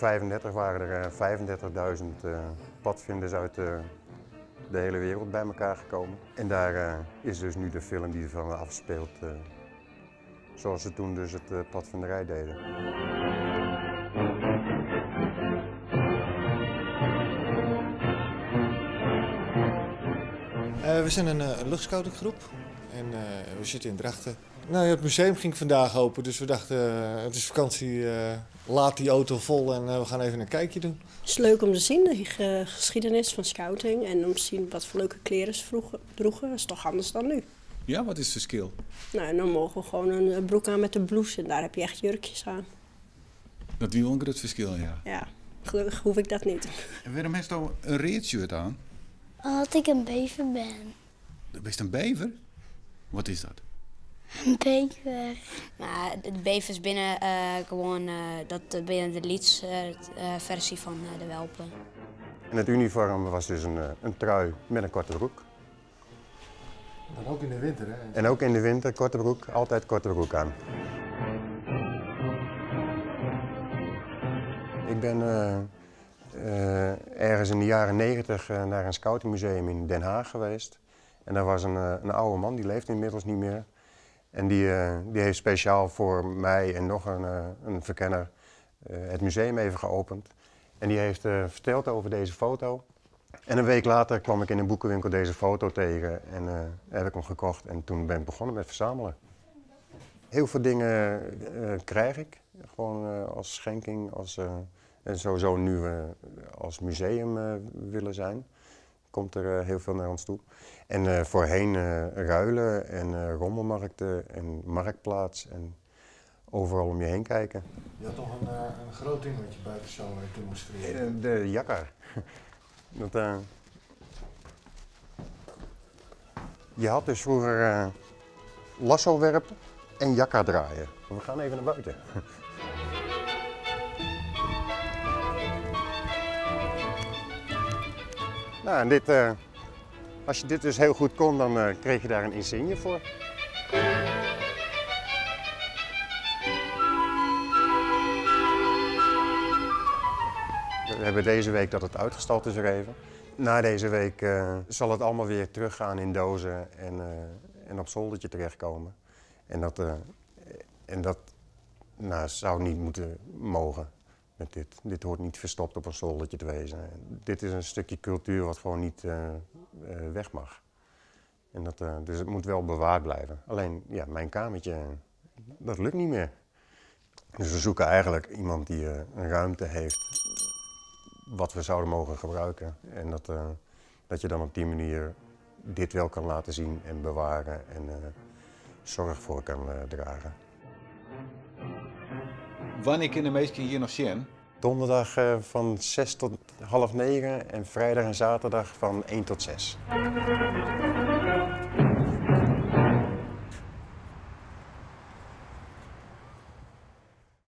in 1935 waren er 35.000 padvinders uit de hele wereld bij elkaar gekomen. En daar is dus nu de film die ervan afspeelt, zoals ze toen dus het padvinderij deden. We zijn een luchtscoutinggroep en we zitten in Drachten. Nou, ja, het museum ging vandaag open, dus we dachten het is vakantie, laat die auto vol en we gaan even een kijkje doen. Het is leuk om te zien, de geschiedenis van scouting en om te zien wat voor leuke kleren ze droegen. Dat is toch anders dan nu. Ja, wat is het verschil? Nou, dan mogen we gewoon een broek aan met een blouse en daar heb je echt jurkjes aan. Dat is wel een groot verschil, ja. Ja, gelukkig hoef ik dat niet. En waarom heeft u een reetshirt aan? Omdat ik een bever ben. Best een bever? Wat is dat? Een bever. Maar de bever is binnen gewoon binnen de versie van de welpen. En het uniform was dus een trui met een korte broek. Maar ook in de winter, hè? En ook in de winter korte broek, altijd korte broek aan. Ik ben ergens in de jaren 90 naar een scoutingmuseum in Den Haag geweest. En daar was een oude man, die leeft inmiddels niet meer. En die heeft speciaal voor mij en nog een verkenner het museum even geopend. En die heeft verteld over deze foto. En een week later kwam ik in een boekenwinkel deze foto tegen en heb ik hem gekocht. En toen ben ik begonnen met verzamelen. Heel veel dingen krijg ik, gewoon als schenking, en sowieso nu we als museum willen zijn. Komt er heel veel naar ons toe. En voorheen ruilen en rommelmarkten en marktplaats en overal om je heen kijken. Je had toch een groot ding wat je buiten zo demonstreren. De jakkar. Je had dus vroeger lasso werpen en jakkar draaien. We gaan even naar buiten. Nou, en dit, als je dit dus heel goed kon, dan kreeg je daar een insigne voor. We hebben deze week dat het uitgestald is weer even. Na deze week zal het allemaal weer teruggaan in dozen en op zoldertje terechtkomen. En dat nou, zou niet moeten mogen. Met dit. Dit hoort niet verstopt op een zoldertje te wezen. Dit is een stukje cultuur wat gewoon niet weg mag. En dus het moet wel bewaard blijven. Alleen, ja, mijn kamertje, dat lukt niet meer. Dus we zoeken eigenlijk iemand die een ruimte heeft wat we zouden mogen gebruiken. En dat je dan op die manier dit wel kan laten zien en bewaren en zorg voor kan dragen. Wanneer kunnen de meesten hier nog zien? Donderdag van 6 tot half 9 en vrijdag en zaterdag van 1 tot 6.